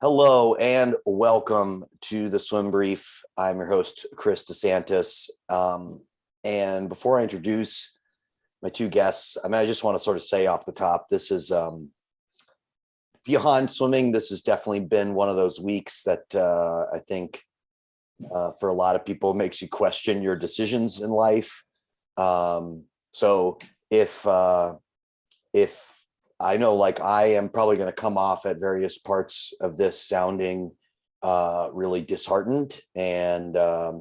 Hello and welcome to the Swim Brief. I'm your host, Chris DeSantis. And before I introduce my two guests, I just want to sort of say off the top, this is beyond swimming. This has definitely been one of those weeks that I think for a lot of people makes you question your decisions in life. So if I know, like, I am probably going to come off at various parts of this sounding really disheartened and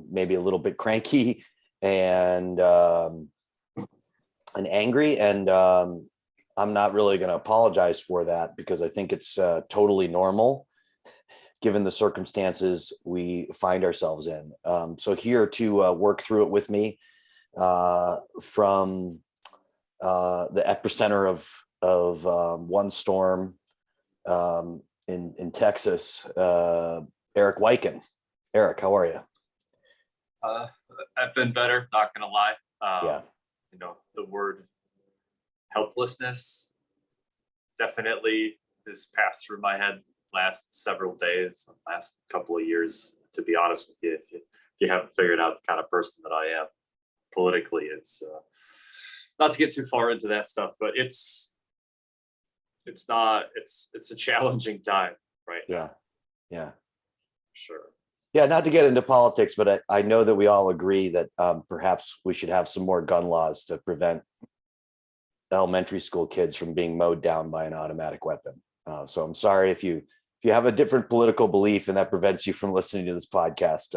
maybe a little bit cranky and angry. And I'm not really going to apologize for that because I think it's totally normal given the circumstances we find ourselves in. So here to work through it with me from the epicenter of one storm in Texas, Erik Weiken. Erik, how are you? I've been better, not gonna lie. Yeah. The word helplessness definitely has passed through my head last several days, last couple of years, to be honest with you. If you haven't figured out the kind of person that I am politically, it's not to get too far into that stuff, but it's a challenging time right now. Yeah. Sure. Yeah, not to get into politics, but I know that we all agree that perhaps we should have some more gun laws to prevent elementary school kids from being mowed down by an automatic weapon. So I'm sorry if you have a different political belief and that prevents you from listening to this podcast.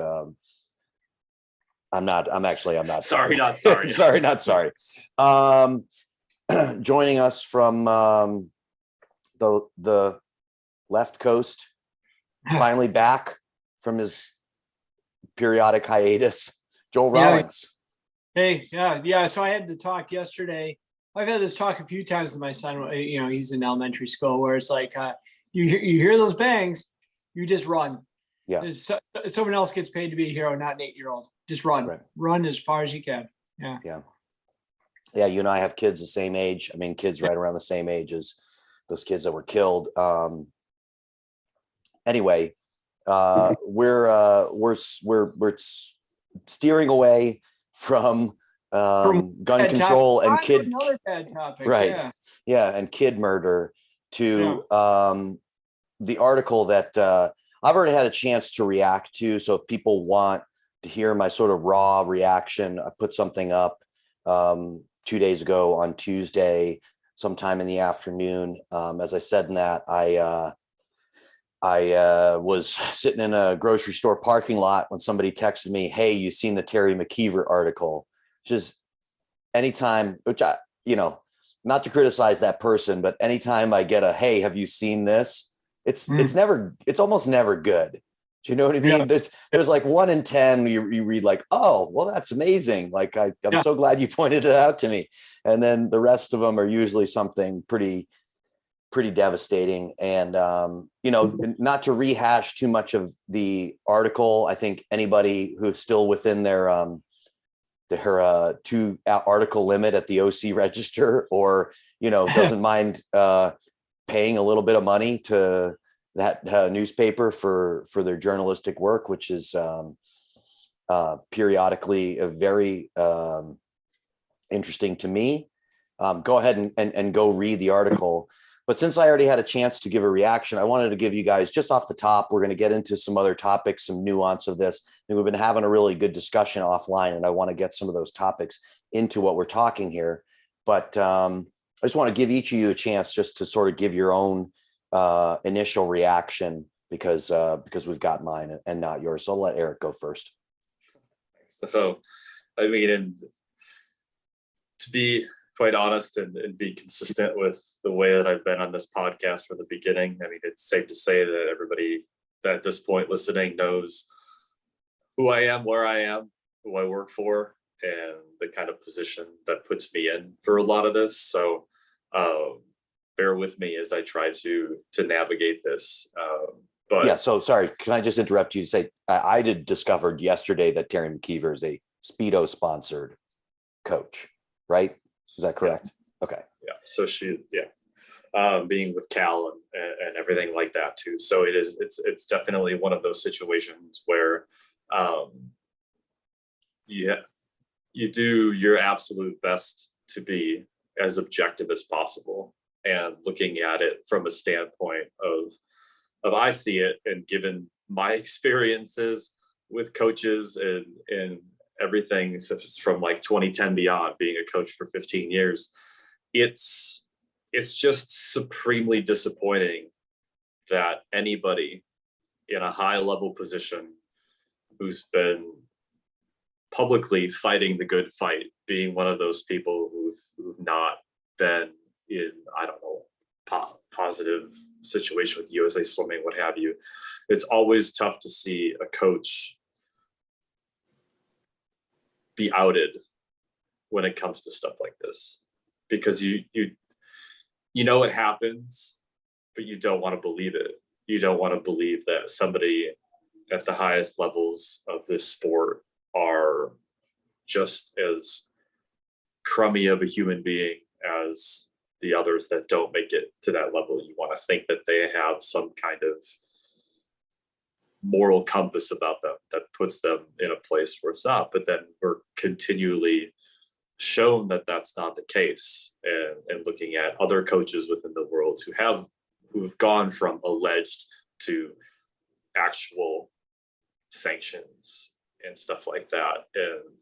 I'm not sorry, not sorry. Sorry, not sorry. Joining us from the left coast, finally back from his periodic hiatus, Joel Rawlings. Hey, yeah. So I had the talk yesterday. I've had this talk a few times with my son. He's in elementary school, where it's like you hear those bangs, you just run. Yeah. Someone else gets paid to be a hero, not an 8-year-old. Just run. Right. Run as far as you can. Yeah. You and I have kids the same age. I mean, kids right around the same age as those kids that were killed. Anyway, we're steering away from gun control and kid. Another bad topic. Right. Yeah, and kid murder to the article that I've already had a chance to react to. So if people want to hear my sort of raw reaction, I put something up 2 days ago on Tuesday, sometime in the afternoon. As I said in that, I was sitting in a grocery store parking lot when somebody texted me, "Hey, you seen the Teri McKeever article?" Just anytime, which not to criticize that person, but anytime I get a, "Hey, have you seen this?" It's almost never good. Do you know what I mean? Yeah. There's like 1 in 10 you read like, "Oh, well, that's amazing. Like, I'm so glad you pointed it out to me." And then the rest of them are usually something pretty devastating. And, not to rehash too much of the article, I think anybody who's still within their 2 article limit at the OC register, or, doesn't mind paying a little bit of money to that newspaper for their journalistic work, which is periodically very interesting to me. Go ahead and go read the article. But since I already had a chance to give a reaction, I wanted to give you guys, just off the top, we're going to get into some other topics, some nuance of this. And we've been having a really good discussion offline, and I want to get some of those topics into what we're talking here. But I just want to give each of you a chance just to sort of give your own initial reaction, because we've got mine and not yours. So I'll let Erik go first. So, I mean, and to be quite honest and be consistent with the way that I've been on this podcast from the beginning, I mean, it's safe to say that everybody at this point listening knows who I am, where I am, who I work for, and the kind of position that puts me in for a lot of this. So bear with me as I try to navigate this. But yeah, so sorry, can I just interrupt you to say I did discovered yesterday that Teri McKeever is a Speedo sponsored coach, right? Is that correct? Yeah. Okay. Yeah. So she, being with Cal and everything like that too. So it's definitely one of those situations where you do your absolute best to be as objective as possible, and looking at it from a standpoint of I see it, and given my experiences with coaches and everything, such as from like 2010 beyond, being a coach for 15 years, it's just supremely disappointing that anybody in a high level position who's been publicly fighting the good fight, being one of those people who've not been in, I don't know, positive situation with USA Swimming, what have you. It's always tough to see a coach be outed when it comes to stuff like this, because you know it happens, but you don't want to believe it. You don't want to believe that somebody at the highest levels of this sport are just as crummy of a human being as the others that don't make it to that level. You want to think that they have some kind of moral compass about them that puts them in a place where it's not, but then we're continually shown that that's not the case. And looking at other coaches within the world who've gone from alleged to actual sanctions and stuff like that.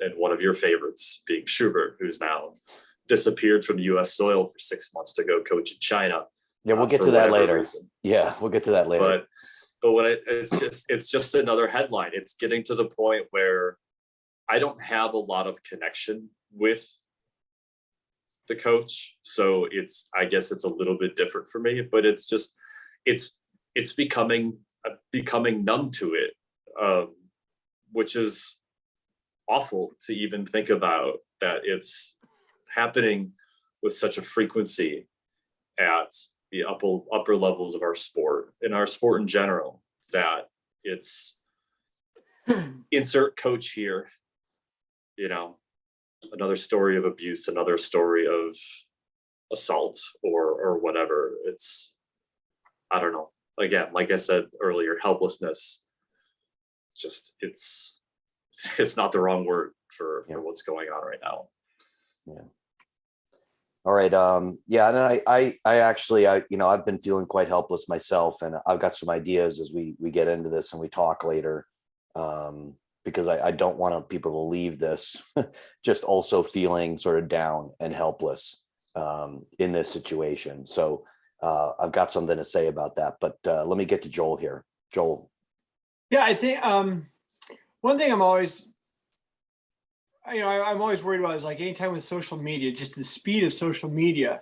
And one of your favorites being Schubert, who's now disappeared from US soil for 6 months to go coach in China. Yeah, we'll get to that later. Reason. Yeah, we'll get to that later. But when it's just another headline. It's getting to the point where I don't have a lot of connection with the coach, so I guess it's a little bit different for me. But it's becoming numb to it, which is awful to even think about, that it's happening with such a frequency at the upper levels of our sport, in our sport in general, that it's insert coach here, another story of abuse, another story of assault or whatever. I don't know. Again, like I said earlier, helplessness. Just it's not the wrong word for what's going on right now. Yeah. All right. Yeah. And I actually, I've been feeling quite helpless myself, and I've got some ideas as we get into this and we talk later, because I don't want people to leave this just also feeling sort of down and helpless in this situation. So I've got something to say about that, but let me get to Joel here. Joel. Yeah, I think one thing I'm always worried about is, like, anytime with social media, just the speed of social media,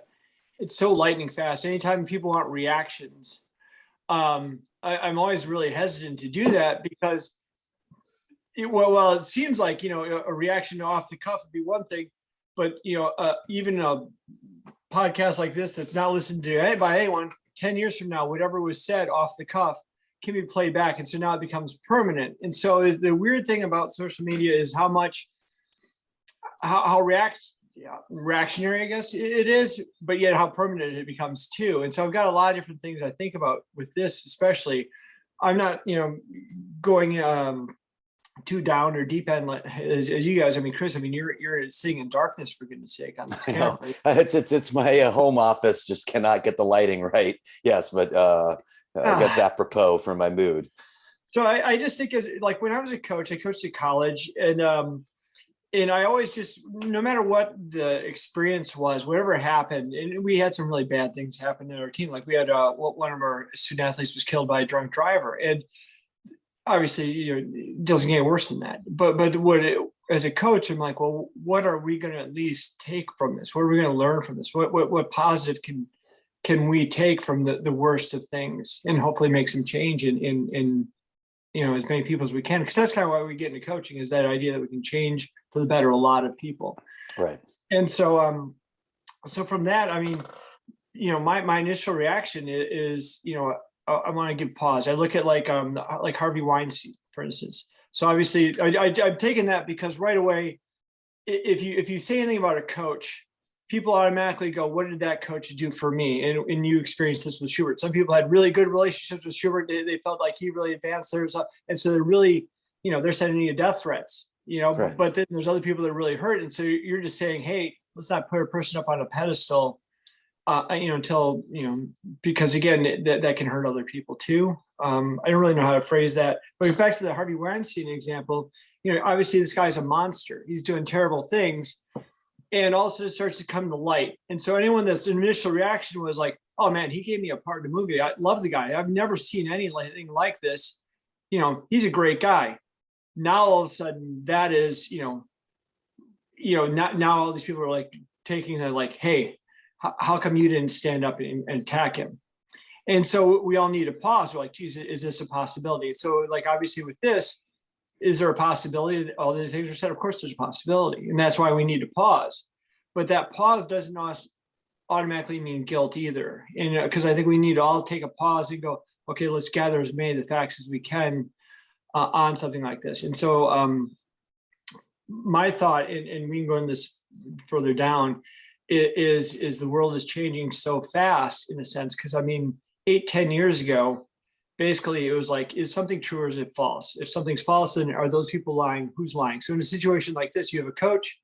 it's so lightning fast. Anytime people want reactions, I'm always really hesitant to do that, because it seems like, a reaction off the cuff would be one thing, but even a podcast like this that's not listened to by anyone, 10 years from now, whatever was said off the cuff can be played back, and so now it becomes permanent. And so the weird thing about social media is how reactionary, I guess it is, but yet how permanent it becomes too. And so I've got a lot of different things I think about with this, especially. I'm not, going too down or deep end as you guys. I mean, Chris, you're sitting in darkness, for goodness sake, on this camera. It's my home office just cannot get the lighting right. Yes, but I guess apropos for my mood. So I just think, as like, when I was a coach, I coached at college, and I always just, no matter what the experience was, whatever happened, and we had some really bad things happen in our team. Like, we had one of our student athletes was killed by a drunk driver, and obviously, it doesn't get worse than that. But as a coach, I'm like, well, what are we going to at least take from this? What are we going to learn from this? What positive can we take from the worst of things, and hopefully make some change in as many people as we can? Because that's kind of why we get into coaching, is that idea that we can change for the better a lot of people. Right. And so, so from that, I mean, my initial reaction is, I want to give pause. I look at like Harvey Weinstein, for instance. So obviously I've taken that because right away, if you say anything about a coach, people automatically go, what did that coach do for me? And you experienced this with Schubert. Some people had really good relationships with Schubert. They felt like he really advanced theirs. And so they're really, they're sending you death threats, Right. but then there's other people that really hurt. And so you're just saying, hey, let's not put a person up on a pedestal, until, because again, that can hurt other people too. I don't really know how to phrase that, but back to the Harvey Weinstein example, obviously this guy's a monster. He's doing terrible things. And also it starts to come to light. And so anyone that's initial reaction was like, oh man, he gave me a part in the movie. I love the guy. I've never seen anything like this. He's a great guy. Now all of a sudden that is, now all these people are like taking that like, hey, how come you didn't stand up and attack him? And so we all need to pause. We're like, geez, is this a possibility? So like, obviously with this, is there a possibility that all these things are said? Of course there's a possibility. And that's why we need to pause. But that pause doesn't automatically mean guilt either. And because I think we need to all take a pause and go, okay, let's gather as many of the facts as we can on something like this. And so my thought, and we can go in this further down, is the world is changing so fast in a sense. Because 8-10 years ago, basically it was like, is something true or is it false? If something's false, then are those people lying? Who's lying? So in a situation like this, you have a coach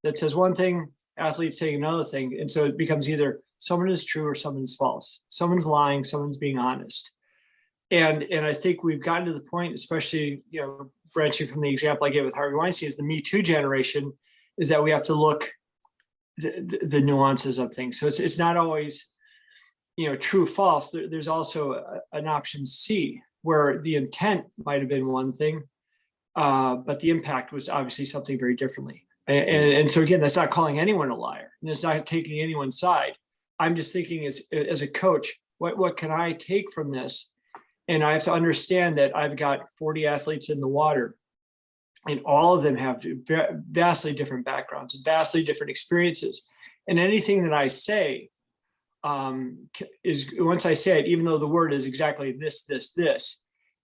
that says one thing, athletes saying another thing. And so it becomes either someone is true or someone's false. Someone's lying, someone's being honest. And I think we've gotten to the point, especially, branching from the example I gave with Harvey Weinstein, is the Me Too generation, is that we have to look the nuances of things. So it's not always, true, false. There's also an option C, where the intent might have been one thing, but the impact was obviously something very differently. And so again, that's not calling anyone a liar, and it's not taking anyone's side. I'm just thinking as a coach, what can I take from this? And I have to understand that I've got 40 athletes in the water, and all of them have vastly different backgrounds, vastly different experiences. And anything that I say is, once I say it, even though the word is exactly this,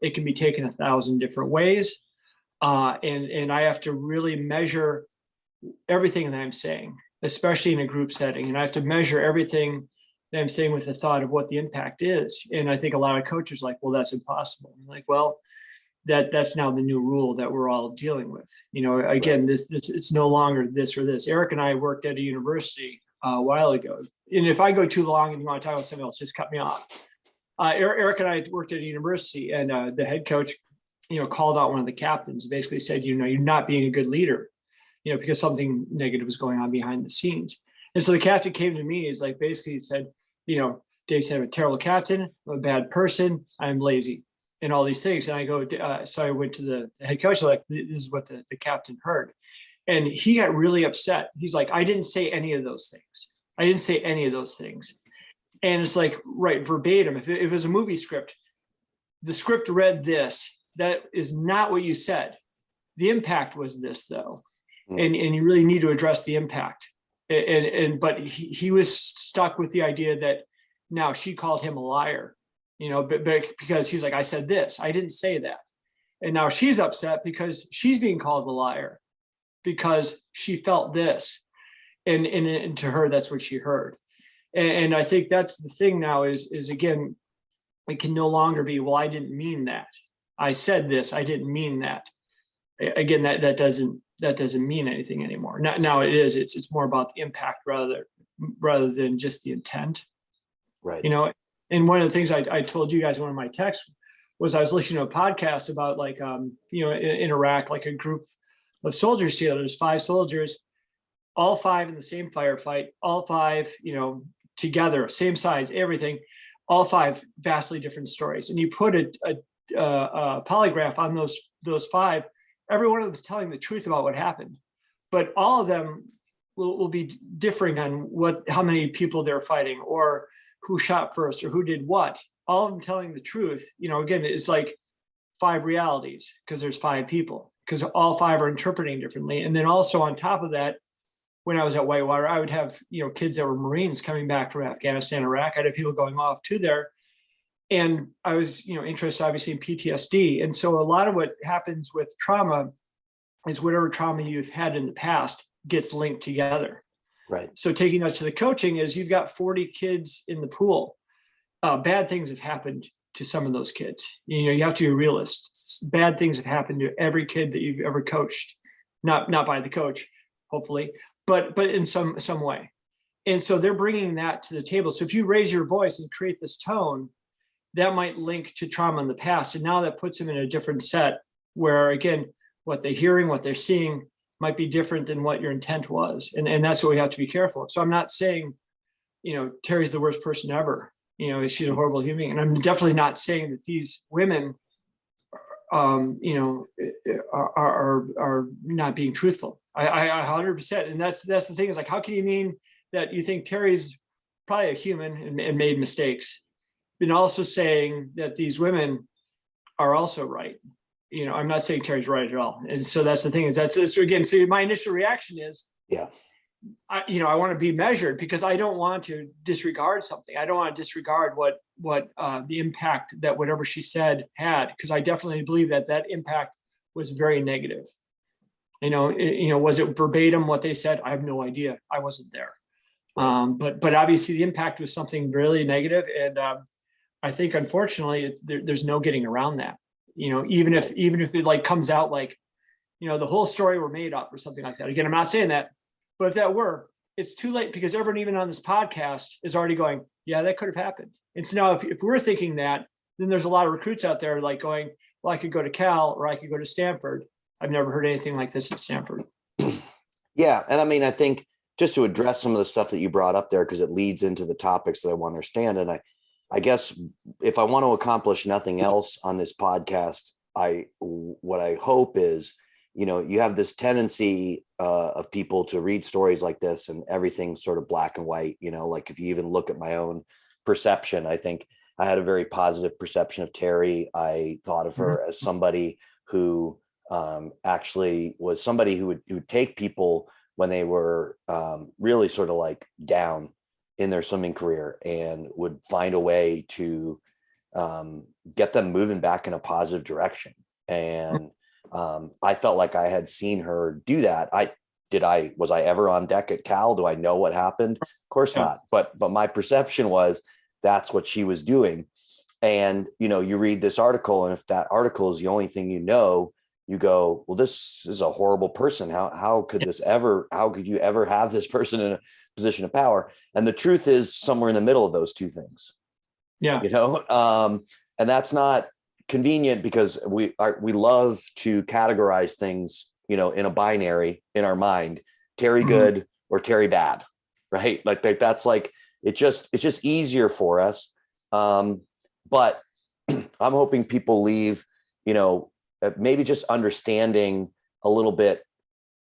it can be taken 1,000 different ways. And I have to really measure everything that I'm saying, especially in a group setting. And I have to measure everything that I'm saying with the thought of what the impact is. And I think a lot of coaches are like, well, that's impossible. I'm like, well, that's now the new rule that we're all dealing with. Again, this it's no longer this or this. Erik and I worked at a university a while ago. And if I go too long and you want to talk about something else, just cut me off. Erik and I worked at a university, and the head coach, called out one of the captains, basically said, you're not being a good leader, because something negative was going on behind the scenes. And so the captain came to me, he's like, basically said, Dave said, I'm a terrible captain, I'm a bad person, I'm lazy, and all these things. And I go, so I went to the head coach, like, this is what the captain heard. And he got really upset. He's like, I didn't say any of those things. I didn't say any of those things. And it's like, right, verbatim. If it was a movie script, the script read this. That is not what you said. The impact was this, though. And you really need to address the impact. But he was stuck with the idea that now she called him a liar, but because he's like, I said this, I didn't say that. And now she's upset because she's being called a liar because she felt this. And to her, that's what she heard. And I think that's the thing now is again, it can no longer be, well, I didn't mean that. I said this, I didn't mean that. Again, that doesn't mean anything anymore. Now it is. It's more about the impact rather than just the intent. Right. And one of the things I told you guys in one of my texts was I was listening to a podcast about in Iraq, like a group of soldiers here. There's 5 soldiers, all 5 in the same firefight, all 5, together, same sides, everything, all 5 vastly different stories. And you put a polygraph on those 5. Every one of them is telling the truth about what happened, but all of them will be differing on how many people they're fighting or who shot first or who did what. All of them telling the truth. Again, it's like 5 realities because there's 5 people, because all 5 are interpreting differently. And then also on top of that, when I was at Whitewater, I would have, kids that were Marines coming back from Afghanistan, Iraq. I'd have people going off to there. And I was, interested obviously in PTSD. And so a lot of what happens with trauma is whatever trauma you've had in the past gets linked together. Right. So taking us to the coaching is you've got 40 kids in the pool. Bad things have happened to some of those kids. You have to be a realist. Bad things have happened to every kid that you've ever coached, not by the coach, hopefully, but in some way. And so they're bringing that to the table. So if you raise your voice and create this tone, that might link to trauma in the past. And now that puts them in a different set where, again, what they're hearing, what they're seeing might be different than what your intent was. And that's what we have to be careful of. So I'm not saying, Teri's the worst person ever. She's a horrible human. And I'm definitely not saying that these women, are not being truthful. I 100%. And that's the thing is like, how can you mean that you think Teri's probably a human and made mistakes, and also saying that these women are also right? I'm not saying Teri's right at all. And so that's the thing is so again, so my initial reaction is, Yeah. I want to be measured because I don't want to disregard something. I don't want to disregard what the impact that whatever she said had, because I definitely believe that impact was very negative. Was it verbatim what they said? I have no idea. I wasn't there. But obviously the impact was something really negative, and I think unfortunately there's no getting around that. Even if it like comes out like, the whole story were made up or something like that. Again, I'm not saying that, but if that were, it's too late because everyone even on this podcast is already going, yeah, that could have happened. And so now if we're thinking that, then there's a lot of recruits out there like going, well, I could go to Cal or I could go to Stanford. I've never heard anything like this at Stanford. Yeah. And I mean, I think just to address some of the stuff that you brought up there, because it leads into the topics that I want to understand. And I guess if I want to accomplish nothing else on this podcast, what I hope is, you have this tendency of people to read stories like this and everything's sort of black and white, like if you even look at my own perception, I think I had a very positive perception of Teri. I thought of her as somebody who actually was somebody who would take people when they were really sort of like down in their swimming career and would find a way to get them moving back in a positive direction. And I felt like I had seen her do that. Was I ever on deck at Cal? Do I know what happened? Of course not. But my perception was that's what she was doing. And, you read this article, and if that article is the only thing you go, well, this is a horrible person. How could you ever have this person in a position of power? And the truth is somewhere in the middle of those two things. Yeah. And that's not convenient because we love to categorize things, in a binary in our mind, Teri good or Teri bad, right? Like that's like, it's just easier for us. But I'm hoping people leave, maybe just understanding a little bit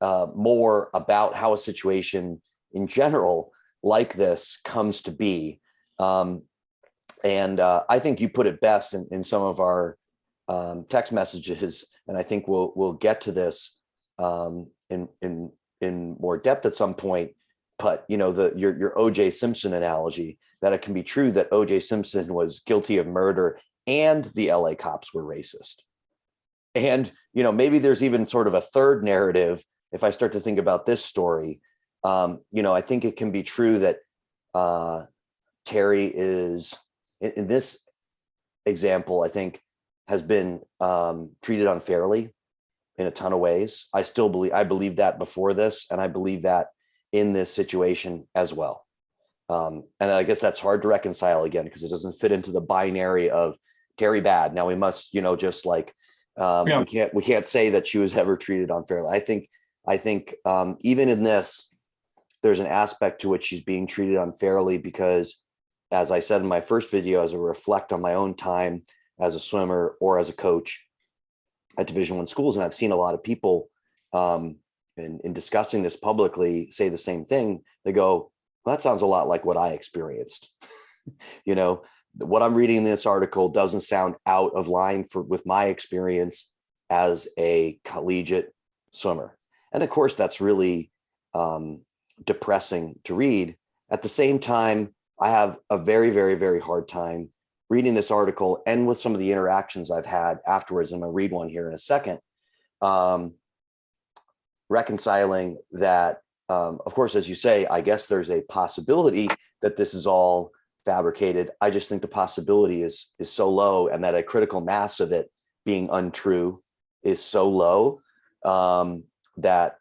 more about how a situation in general like this comes to be. And I think you put it best in some of our text messages, and I think we'll get to this in more depth at some point. But your O.J. Simpson analogy, that it can be true that O.J. Simpson was guilty of murder and the L.A. cops were racist. And maybe there's even sort of a third narrative. If I start to think about this story, I think it can be true that Teri is, in this example, I think has been treated unfairly in a ton of ways. I believe that before this, and I believe that in this situation as well. And I guess that's hard to reconcile again, because it doesn't fit into the binary of Teri bad. Now we must, just like, we can't say that she was ever treated unfairly. I think even in this, there's an aspect to which she's being treated unfairly because, as I said in my first video, as I reflect on my own time as a swimmer or as a coach at Division I schools, and I've seen a lot of people in discussing this publicly say the same thing. They go, well, that sounds a lot like what I experienced. What I'm reading in this article doesn't sound out of line with my experience as a collegiate swimmer. And of course, that's really depressing to read. At the same time, I have a very, very, very hard time reading this article, and with some of the interactions I've had afterwards, and I'm going to read one here in a second, reconciling that Of course, as you say, I guess there's a possibility that this is all fabricated. I just think the possibility is so low, and that a critical mass of it being untrue is so low that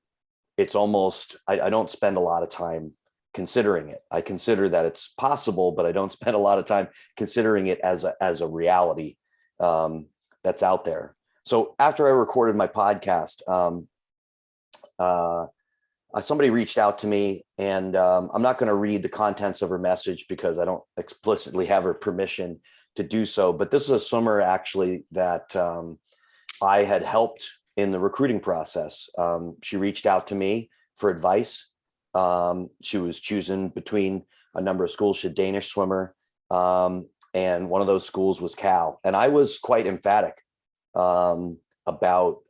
it's almost, I don't spend a lot of time considering it. I consider that it's possible, but I don't spend a lot of time considering it as a reality that's out there. So after I recorded my podcast, somebody reached out to me, and I'm not going to read the contents of her message because I don't explicitly have her permission to do so. But this is a swimmer actually that I had helped in the recruiting process. She reached out to me for advice. She was choosing between a number of schools. She's a Danish swimmer, and one of those schools was Cal. And I was quite emphatic about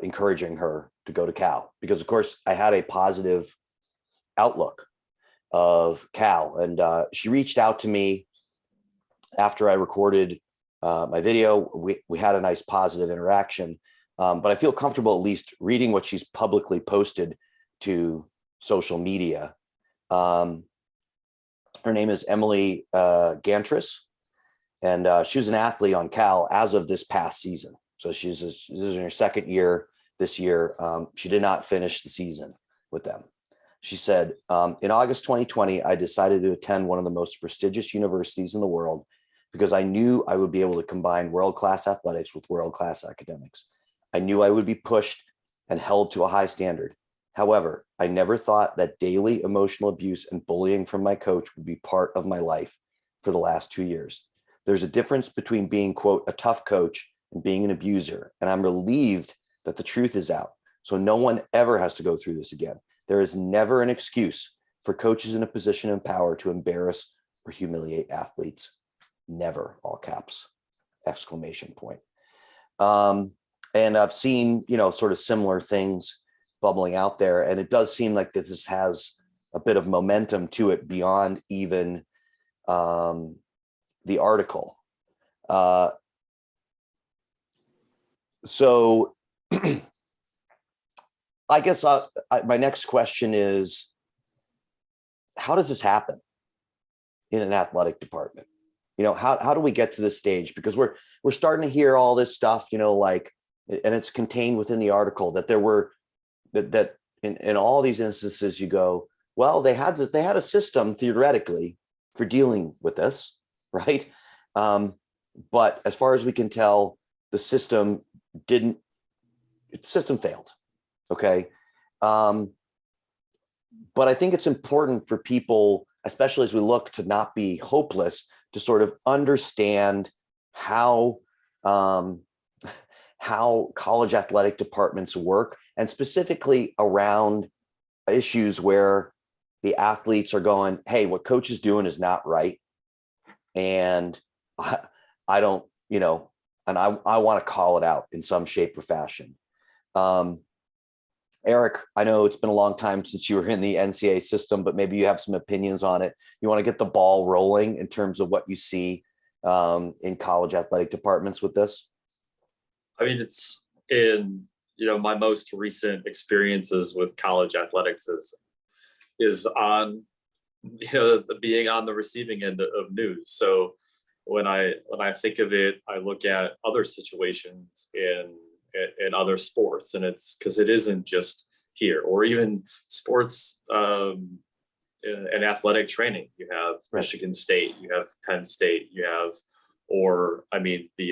encouraging her to go to Cal, because of course I had a positive outlook of Cal. And she reached out to me after I recorded my video. We had a nice positive interaction, but I feel comfortable at least reading what she's publicly posted to social media. Her name is Emily Gantris, and she was an athlete on Cal as of this past season. So this is in her second year this year. She did not finish the season with them. She said, in August 2020, I decided to attend one of the most prestigious universities in the world because I knew I would be able to combine world-class athletics with world-class academics. I knew I would be pushed and held to a high standard. However, I never thought that daily emotional abuse and bullying from my coach would be part of my life for the last 2 years. There's a difference between being, quote, a tough coach and being an abuser. And I'm relieved that the truth is out, so no one ever has to go through this again. There is never an excuse for coaches in a position of power to embarrass or humiliate athletes. Never, all caps, exclamation point. And I've seen, sort of similar things bubbling out there. And it does seem like this has a bit of momentum to it beyond even the article. So I guess my next question is, how does this happen in an athletic department? How do we get to this stage? Because we're starting to hear all this stuff, and it's contained within the article that there were that in all these instances you go, well, they had a system theoretically for dealing with this, right? But as far as we can tell, the system failed. Okay. But I think it's important for people, especially as we look to not be hopeless, to sort of understand how college athletic departments work, and specifically around issues where the athletes are going, hey, what coach is doing is not right. And I don't, and I want to call it out in some shape or fashion. Erik, I know it's been a long time since you were in the NCAA system, but maybe you have some opinions on it. You want to get the ball rolling in terms of what you see in college athletic departments with this? I mean, it's in, my most recent experiences with college athletics is on, being on the receiving end of news. So when I think of it, I look at other situations in other sports, and it's because it isn't just here, or even sports in athletic training. You have Michigan State, you have Penn State, the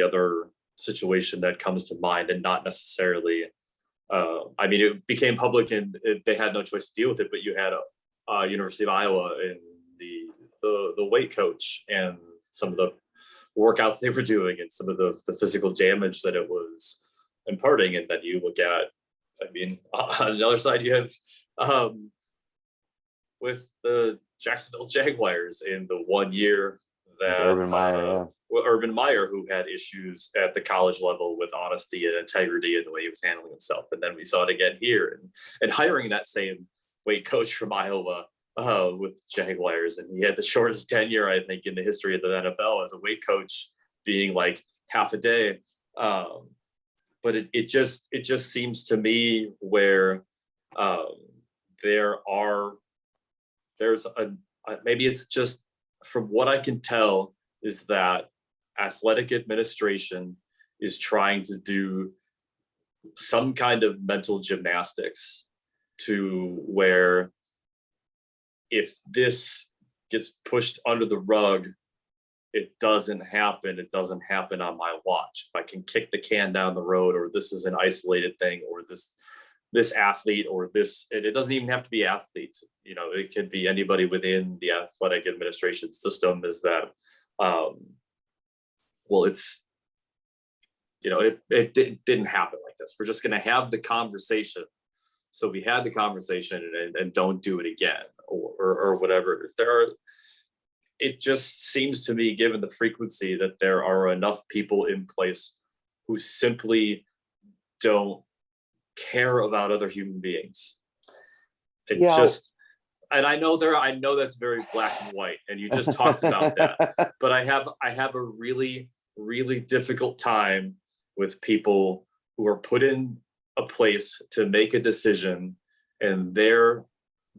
other situation that comes to mind, and not necessarily, it became public and they had no choice to deal with it, but you had a University of Iowa in the weight coach and some of the workouts they were doing and some of the physical damage that it was imparting. And then you look at, on the other side, you have with the Jacksonville Jaguars in the 1 year that Urban Meyer, who had issues at the college level with honesty and integrity and the way he was handling himself. And then we saw it again here, and hiring that same weight coach from Iowa with Jaguars. And he had the shortest tenure, I think, in the history of the NFL as a weight coach, being like half a day. But it just seems to me where there's maybe it's just, from what I can tell, is that athletic administration is trying to do some kind of mental gymnastics to where if this gets pushed under the rug, it doesn't happen on my watch. If I can kick the can down the road, or this is an isolated thing, or this athlete, or this, it doesn't even have to be athletes, it could be anybody within the athletic administration system, is that well, it's, it didn't happen like this. We're just going to have the conversation. So we had the conversation, and don't do it again, or whatever it is. It just seems to me, given the frequency, that there are enough people in place who simply don't care about other human beings. And I know that's very black and white, and you just talked about that. But I have a really, really difficult time with people who are put in a place to make a decision, and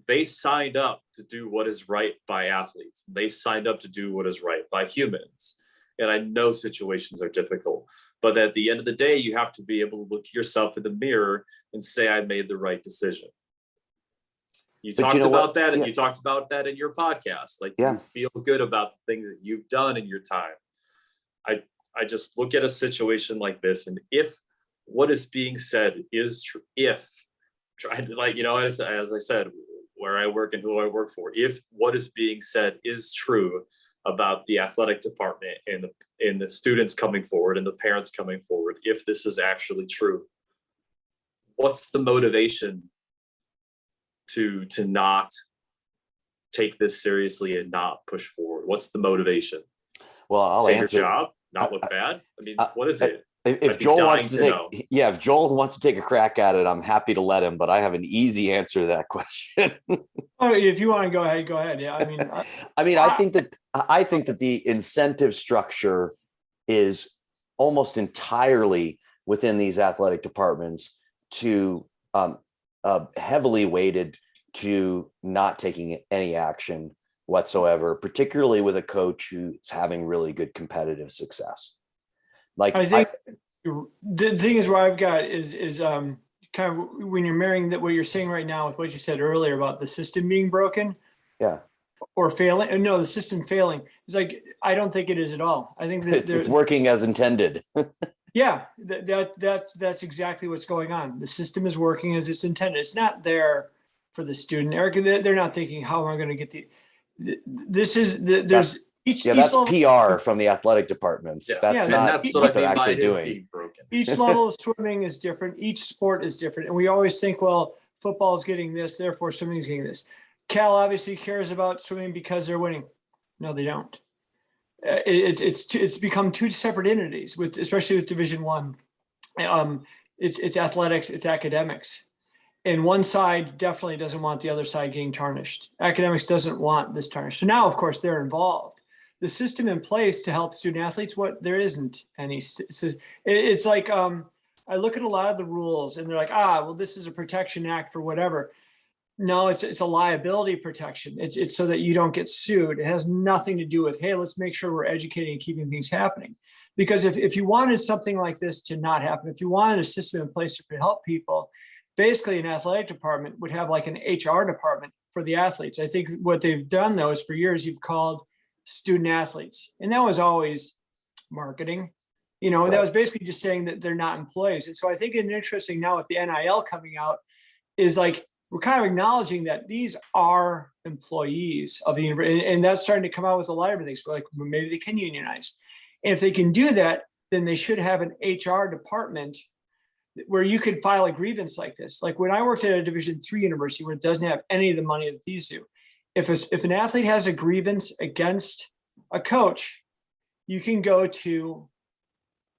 they signed up to do what is right by athletes. They signed up to do what is right by humans. And I know situations are difficult, but at the end of the day, you have to be able to look yourself in the mirror and say, I made the right decision. You talked about that, and you talked about that in your podcast. Like, you feel good about the things that you've done in your time. I just look at a situation like this, and if what is being said is true, as I said, where I work and who I work for, if what is being said is true about the athletic department and the students coming forward and the parents coming forward, if this is actually true, what's the motivation to not take this seriously and not push forward? What's the motivation? Well, I'll Save answer. Your job, not look bad. I mean, what is it? If Joel wants if Joel wants to take a crack at it, I'm happy to let him, but I have an easy answer to that question. Oh, if you want to go ahead. Yeah. I think that the incentive structure is almost entirely within these athletic departments to heavily weighted to not taking any action whatsoever, particularly with a coach who's having really good competitive success. Like, I think the thing is, where I've got is kind of when you're marrying that what you're saying right now with what you said earlier about the system being broken, or failing. No, the system failing. It's like, I don't think it is at all. I think that it's working as intended. Yeah, that's exactly what's going on. The system is working as it's intended. It's not there for the student, Eric. They're not thinking, how am I going to get there's each that's level, PR from the athletic departments. That's what they're actually doing. Each level of swimming is different. Each sport is different. And we always think, well, football is getting this, therefore swimming is getting this. Cal obviously cares about swimming because they're winning. No, they don't. It's become two separate entities, especially with Division I. It's athletics, it's academics. And one side definitely doesn't want the other side getting tarnished. Academics doesn't want this tarnished. So now, of course, they're involved. The system in place to help student athletes, there isn't any. It's like, I look at a lot of the rules and they're like, well, this is a protection act for whatever. No, it's a liability protection. It's so that you don't get sued. It has nothing to do with, hey, let's make sure we're educating and keeping things happening. Because if you wanted something like this to not happen, if you wanted a system in place to help people, basically an athletic department would have like an HR department for the athletes. I think what they've done though is for years you've called student athletes, and that was always marketing. That was basically just saying that they're not employees. And so I think it's interesting now with the NIL coming out is like, we're kind of acknowledging that these are employees of the university, and that's starting to come out with a lot of things. We're like, well, maybe they can unionize. And if they can do that, then they should have an HR department where you could file a grievance like this. Like when I worked at a Division III university where it doesn't have any of the money that these do, if an athlete has a grievance against a coach, you can go to,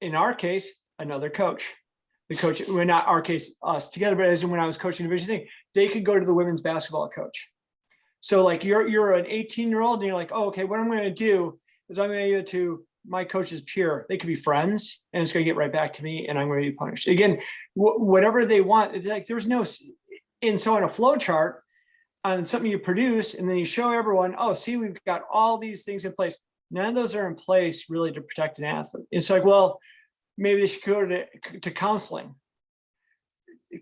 in our case, another coach. The coach, well, not our case, us together, but as in when I was coaching Division III, they could go to the women's basketball coach. So like you're an 18-year-old and you're like, oh, okay, what I'm going to do is I'm going to go to my coach's peer. They could be friends and it's going to get right back to me and I'm going to be punished. Again, whatever they want, it's like there's no, and so in a flow chart, on something you produce, and then you show everyone, oh, see, we've got all these things in place. None of those are in place really to protect an athlete. It's like, well, maybe they should go to counseling.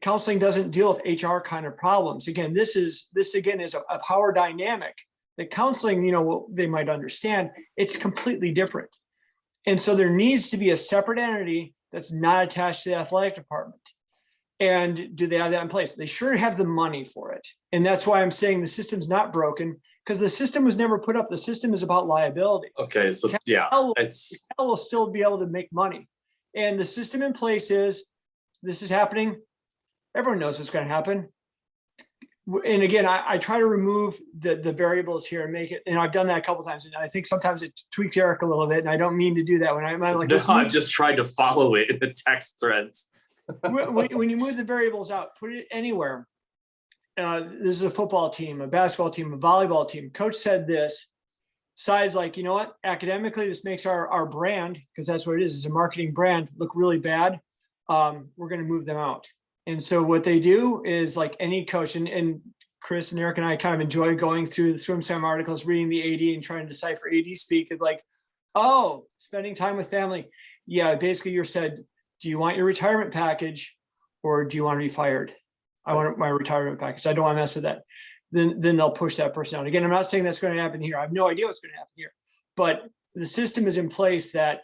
Counseling doesn't deal with HR kind of problems. Again, this is a power dynamic that counseling, they might understand. It's completely different. And so there needs to be a separate entity that's not attached to the athletic department. And do they have that in place? They sure have the money for it. And that's why I'm saying the system's not broken, because the system was never put up. The system is about liability. Okay, so yeah, Cal will still be able to make money. And the system in place is, this is happening. Everyone knows what's going to happen. And again, I try to remove the variables here and make it, and I've done that a couple of times. And I think sometimes it tweaks Eric a little bit, and I don't mean to do that when I'm like, no, I'm just trying to follow it in the text threads. when you move the variables out, put it anywhere. This is a football team, a basketball team, a volleyball team. Coach said this. Side's like, you know what? Academically, this makes our brand, because that's what it is. It's a marketing brand, look really bad. We're going to move them out. And so what they do is, like any coach, and Chris and Eric and I kind of enjoy going through the swim swam articles, reading the AD and trying to decipher AD speak. Of like, oh, spending time with family. Yeah, basically you're said, do you want your retirement package or do you want to be fired? I want my retirement package. I don't want to mess with that. Then they'll push that person out. Again, I'm not saying that's going to happen here. I have no idea what's going to happen here. But the system is in place that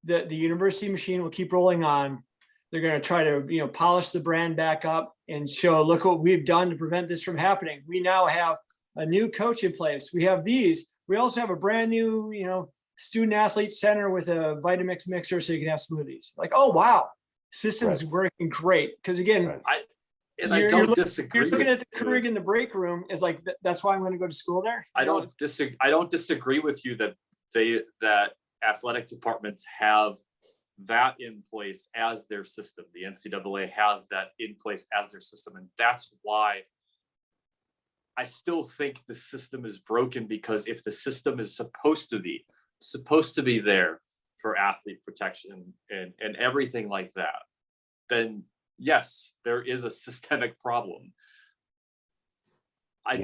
the university machine will keep rolling on. They're going to try to, polish the brand back up and show, look what we've done to prevent this from happening. We now have a new coach in place. We have these. We also have a brand new, student athlete center with a Vitamix mixer so you can have smoothies. Like, oh, wow. System's working great. Because again, I don't disagree. You're looking at the Keurig in the break room is like, that's why I'm going to go to school there. I don't disagree with you that athletic departments have that in place as their system. The NCAA has that in place as their system. And that's why I still think the system is broken, because if the system is supposed to be there for athlete protection and everything like that, then yes, there is a systemic problem. I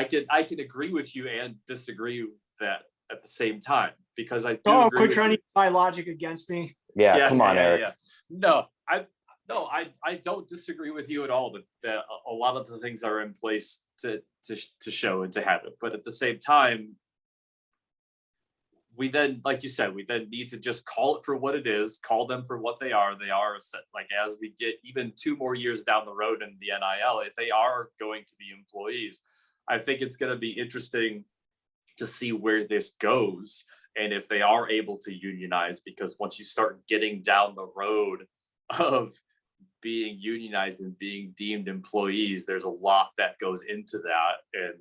can agree with you and disagree with that at the same time, because I do quit trying to use my logic against me. Yeah, come on, Eric. Yeah. No, I don't disagree with you at all that a lot of the things are in place to show and to have it. But at the same time, we then, like you said, we then need to just call it for what it is, call them for what they are. They are, like, as we get even 2 more years down the road in the NIL, if they are going to be employees, I think it's going to be interesting to see where this goes. And if they are able to unionize, because once you start getting down the road of being unionized and being deemed employees, there's a lot that goes into that. And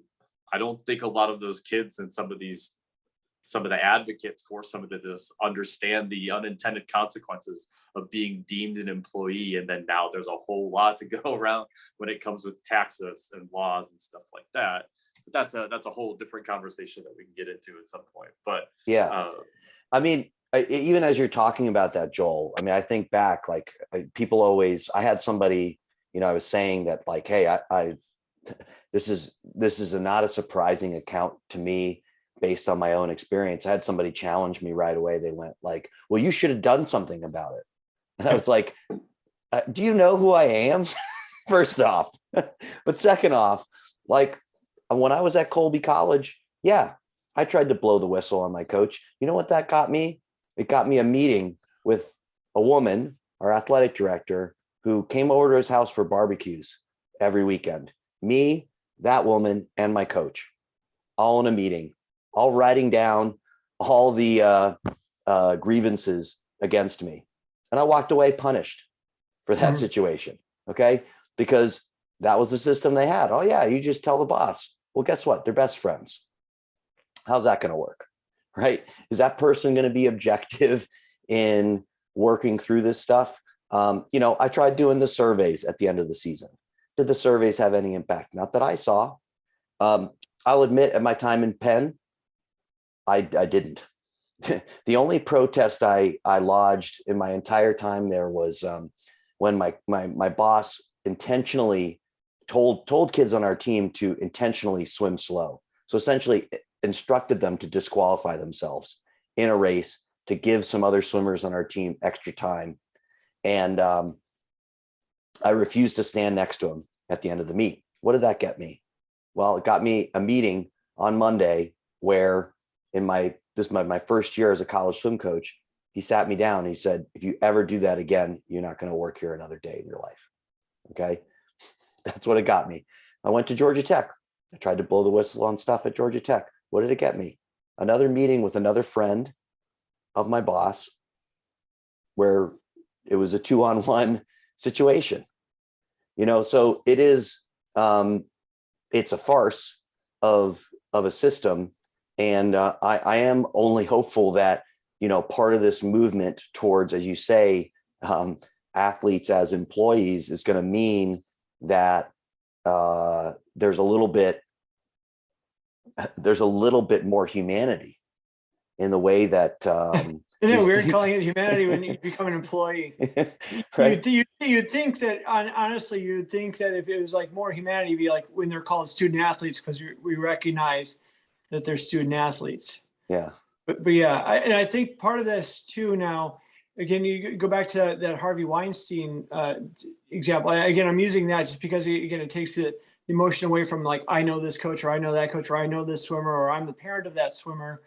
I don't think a lot of those kids and some of the advocates for some of this understand the unintended consequences of being deemed an employee. And then now there's a whole lot to go around when it comes with taxes and laws and stuff like that. But that's a whole different conversation that we can get into at some point. But yeah, I mean, even as you're talking about that, Joel, I mean, I think back, like, people always, I had somebody, I was saying that, like, hey, this is not a surprising account to me based on my own experience. I had somebody challenge me right away. They went like, well, you should have done something about it. And I was like, do you know who I am? First off, but second off, like, when I was at Colby College, yeah, I tried to blow the whistle on my coach. You know what that got me? It got me a meeting with a woman, our athletic director, who came over to his house for barbecues every weekend. Me, that woman, and my coach, all in a meeting, all writing down all the grievances against me. And I walked away punished for that situation, okay? Because that was the system they had. Oh, yeah, you just tell the boss. Well, guess what? They're best friends. How's that going to work, right? Is that person going to be objective in working through this stuff? I tried doing the surveys at the end of the season. Did the surveys have any impact? Not that I saw. I'll admit, at my time in Penn, I didn't. The only protest I lodged in my entire time there was when my boss intentionally told kids on our team to intentionally swim slow. So essentially instructed them to disqualify themselves in a race to give some other swimmers on our team extra time. And I refused to stand next to him at the end of the meet. What did that get me? Well, it got me a meeting on Monday where this is my first year as a college swim coach. He sat me down. He said, if you ever do that again, you're not going to work here another day in your life. Okay. That's what it got me. I went to Georgia Tech. I tried to blow the whistle on stuff at Georgia Tech. What did it get me? Another meeting with another friend of my boss where it was a 2-on-1 situation, so it is, it's a farce of a system. And I am only hopeful that, part of this movement towards, as you say, athletes as employees is going to mean that there's a little bit more humanity in the way that isn't it weird calling it humanity when you become an employee? Right? You'd think that, honestly, you'd think that if it was like more humanity, it'd be like when they're called student athletes, because we recognize that they're student athletes. Yeah. But yeah, I think part of this too now, again, you go back to that Harvey Weinstein example. Again, I'm using that just because, again, it takes the emotion away from like, I know this coach, or I know that coach, or I know this swimmer, or I'm the parent of that swimmer.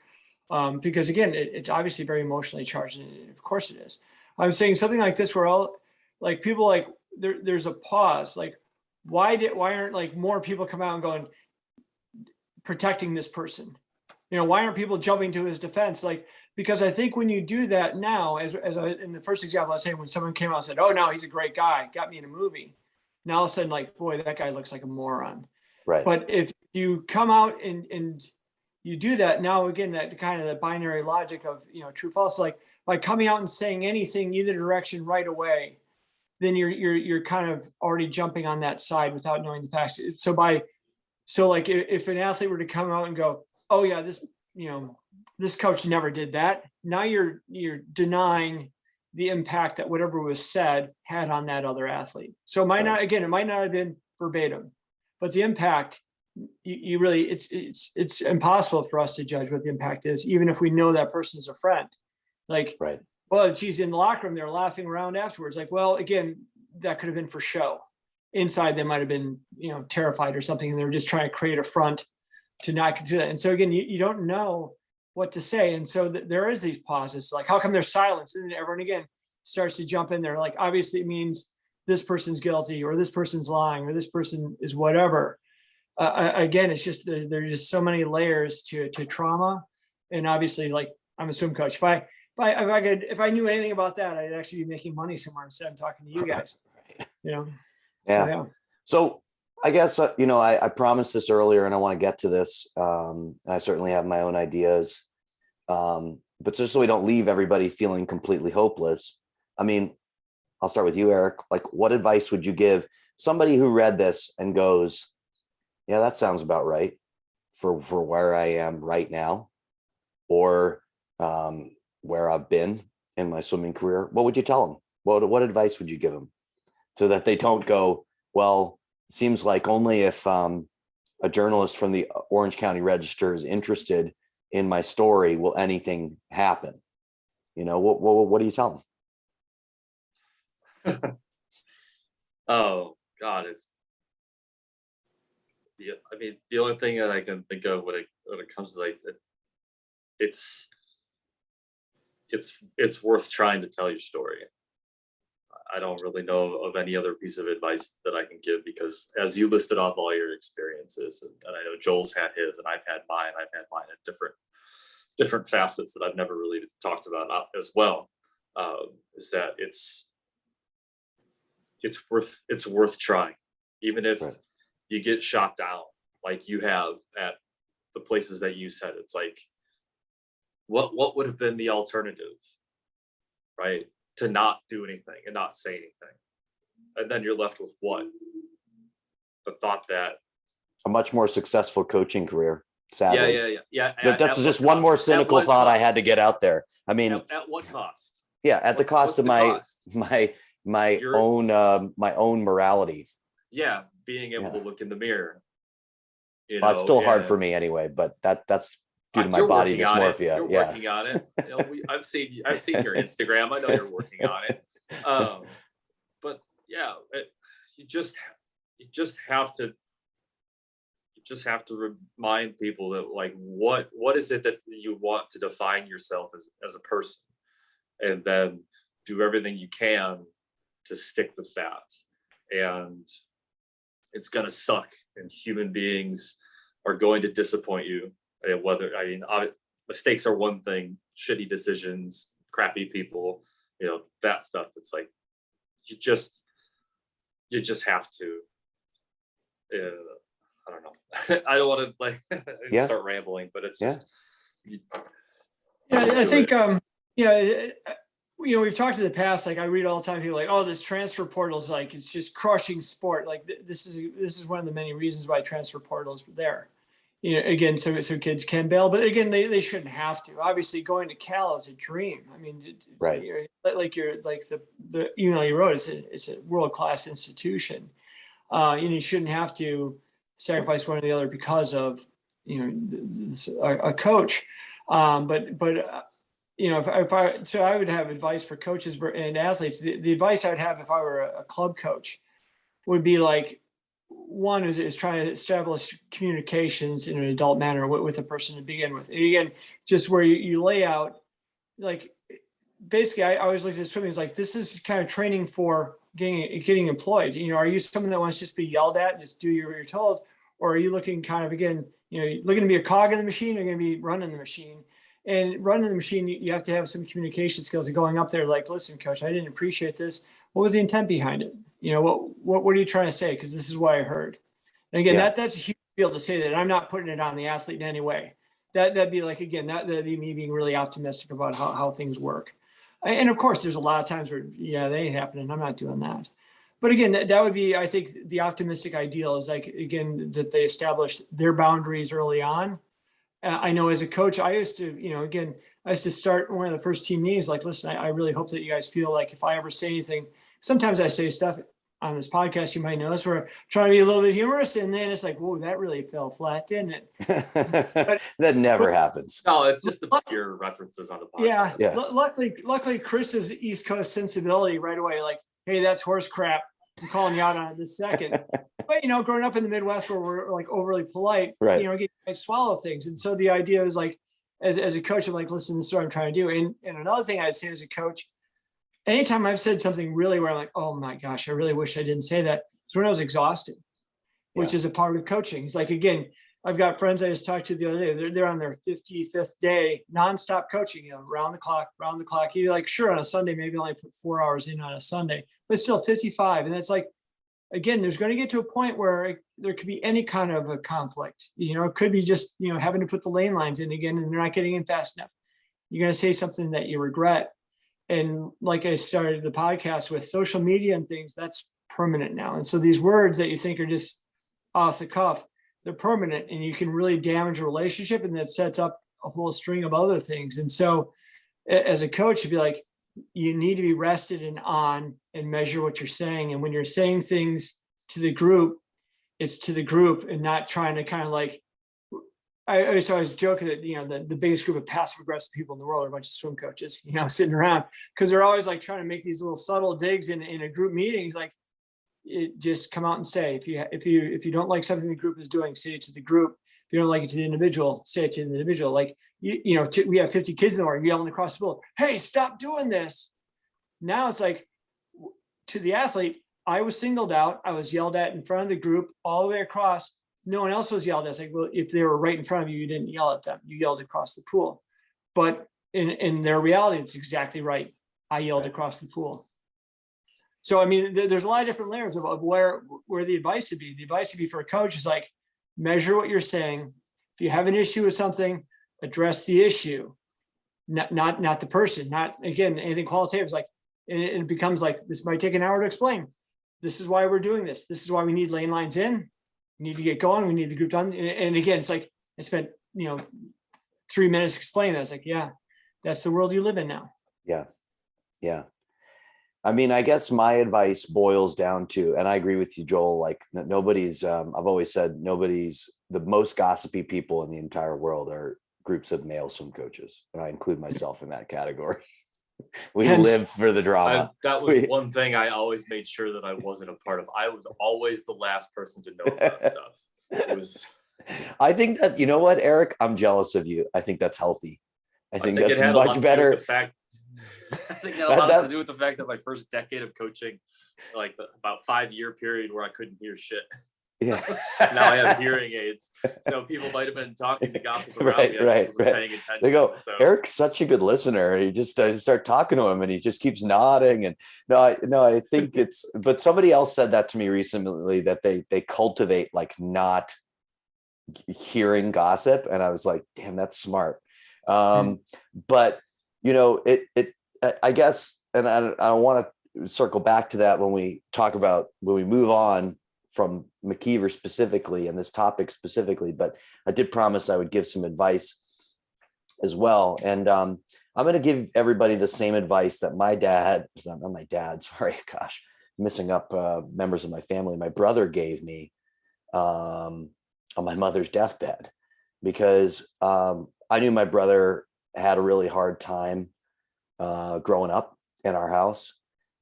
Because again, it's obviously very emotionally charged, and of course it is. I'm saying something like this where like people like there's a pause. Like, why aren't like more people come out and going protecting this person? Why aren't people jumping to his defense? Like, because I think when you do that now, as in the first example, I was saying when someone came out and said, "Oh no, he's a great guy, got me in a movie," now all of a sudden, like, boy, that guy looks like a moron. Right. But if you come out and you do that now, again, that kind of the binary logic of true false, like by coming out and saying anything either direction right away, then you're kind of already jumping on that side without knowing the facts. So like if an athlete were to come out and go, "Oh yeah, this coach never did that," now you're denying the impact that whatever was said had on that other athlete. So it might not have been verbatim, but the impact, you really, it's impossible for us to judge what the impact is, even if we know that person is a friend. Like, right. Well, geez, in the locker room, they're laughing around afterwards. Like, well, again, that could have been for show. Inside, they might have been, terrified or something, and they were just trying to create a front to not do that. And so again, you don't know what to say. And so there is these pauses, like, how come there's silence? And then everyone again starts to jump in there. Like, obviously it means this person's guilty, or this person's lying, or this person is whatever. Again, it's just, there's just so many layers to trauma. And obviously, like, I'm a swim coach. If I knew anything about that, I'd actually be making money somewhere instead of talking to you guys, Yeah. So I guess, I promised this earlier and I want to get to this. I certainly have my own ideas. But just so we don't leave everybody feeling completely hopeless. I mean, I'll start with you, Eric. Like, what advice would you give somebody who read this and goes, yeah, that sounds about right for where I am right now, or where I've been in my swimming career? What would you tell them? What advice would you give them so that they don't go, well, it seems like only if a journalist from the Orange County Register is interested in my story will anything happen? What do you tell them? Oh God, the only thing that I can think of when it comes to like, it's worth trying to tell your story. I don't really know of any other piece of advice that I can give, because as you listed off all your experiences, and I know Joel's had his, and I've had mine at different facets that I've never really talked about as well, is that it's worth trying, even if Right. you get shot down like you have at the places that you said. It's like, what would have been the alternative, right? To not do anything and not say anything. And then you're left with what? The thought that A much more successful coaching career, sadly. Yeah. That's just one more cynical thought I had to get out there. I mean, at what cost? at the cost of my own morality. Yeah, being able Yeah. to look in the mirror. Well, it's still hard and for me anyway, but that's due to my you're body working on it. dysmorphia. You're Yeah. working on it. I've seen your Instagram. I know you're working on it. But yeah, you just have to remind people that, like, what is it that you want to define yourself as a person, and then do everything you can to stick with that. And it's going to suck, and human beings are going to disappoint you. And mistakes are one thing, shitty decisions, crappy people, that stuff. It's like, you just have to, I don't know. I don't want to start rambling, but it's just, I think, we've talked in the past, like I read all the time, people like, oh, this transfer portal is like, it's just crushing sport. Like this is one of the many reasons why transfer portals were there. Again, so kids can bail, but again, they shouldn't have to. Obviously, going to Cal is a dream. I mean, Right. you wrote it's a world-class institution. You shouldn't have to sacrifice one or the other because of a coach. So I would have advice for coaches and athletes. The advice I would have if I were a club coach would be like, one is trying to establish communications in an adult manner with a person to begin with. And again, just where you lay out, like, basically I always look at swimming as like, this is kind of training for getting employed. Are you someone that wants to just be yelled at and just do what you're told? Or are you looking kind of, again, looking to be a cog in the machine, or you're going to be running the machine? And running the machine, you have to have some communication skills of going up there like, listen, coach, I didn't appreciate this. What was the intent behind it? What are you trying to say? Because this is what I heard. And again, that's a huge deal to say that. I'm not putting it on the athlete in any way. That'd be like, again, that'd be me being really optimistic about how things work. And of course, there's a lot of times where, they ain't happening. I'm not doing that. But again, that would be, I think, the optimistic ideal is like, again, that they establish their boundaries early on. I know as a coach, I used to start one of the first team meetings, like, listen, I really hope that you guys feel like if I ever say anything, sometimes I say stuff on this podcast, you might notice, we're trying to be a little bit humorous. And then it's like, whoa, that really fell flat, didn't it? That never happens. No, it's just obscure references on the podcast. Yeah. Luckily, Chris's East Coast sensibility right away, like, hey, that's horse crap. I'm calling you out on it this second. But, growing up in the Midwest where we're like overly polite, right. I swallow things. And so the idea is like, as a coach, I'm like, listen, this is what I'm trying to do. And another thing I'd say as a coach, anytime I've said something really where I'm like, oh my gosh, I really wish I didn't say that, it's when I was exhausted, which is a part of coaching. It's like, again, I've got friends I just talked to the other day, they're on their 55th day, nonstop coaching, round the clock. You're like, sure, on a Sunday, maybe only put 4 hours in on a Sunday, but still 55. And it's like, again, there's going to get to a point where there could be any kind of a conflict. It could be just, having to put the lane lines in again, and they're not getting in fast enough. You're going to say something that you regret. And like I started the podcast with, social media and things, that's permanent now. And so these words that you think are just off the cuff, they're permanent, and you can really damage a relationship, and that sets up a whole string of other things. And so as a coach, you'd be like, you need to be rested and on and measure what you're saying. And when you're saying things to the group, it's to the group and not trying to kind of like, I always joke that, the biggest group of passive aggressive people in the world are a bunch of swim coaches, sitting around, because they're always like trying to make these little subtle digs in a group meeting. Like, just come out and say, if you don't like something the group is doing, say it to the group. If you don't like it to the individual, say it to the individual. Like, we have 50 kids in the morning yelling across the board, hey, stop doing this. Now it's like, to the athlete, I was singled out. I was yelled at in front of the group all the way across. No one else was yelled at. It's like, well, if they were right in front of you, you didn't yell at them. You yelled across the pool. But in their reality, it's exactly right. I yelled across the pool. So, I mean, there's a lot of different layers of where the advice would be. The advice would be for a coach is like, measure what you're saying. If you have an issue with something, address the issue, not the person, not, again, anything qualitative. Is like, it becomes like, this might take an hour to explain. This is why we're doing this. This is why we need lane lines in. We need to get going. We need the group done. And again, it's like, I spent, 3 minutes explaining that. It's like, yeah, that's the world you live in now. Yeah. Yeah. I mean, I guess my advice boils down to, and I agree with you, Joel, like nobody's, I've always said nobody's, the most gossipy people in the entire world are groups of male swim coaches. And I include myself in that category. We Hence, live for the drama. That was one thing I always made sure that I wasn't a part of. I was always the last person to know about stuff. It was. I think that, you know what, Eric, I'm jealous of you. I think that's healthy. I think it that's had a lot much to better. do with the fact. I think it had a lot to do with the fact that my first decade of coaching, like about 5-year period where I couldn't hear shit. Yeah. Now I have hearing aids, so people might have been talking to gossip around me. I just wasn't paying attention. They go, so. Eric's such a good listener. You just start talking to him, and he just keeps nodding. And I think it's. But somebody else said that to me recently, that they cultivate like not hearing gossip, and I was like, damn, that's smart. But I guess, and I want to circle back to that when we move on from McKeever specifically and this topic specifically, but I did promise I would give some advice as well. And I'm going to give everybody the same advice that my dad, not my dad, sorry, gosh, missing up members of my family, my brother gave me on my mother's deathbed, because I knew my brother had a really hard time growing up in our house.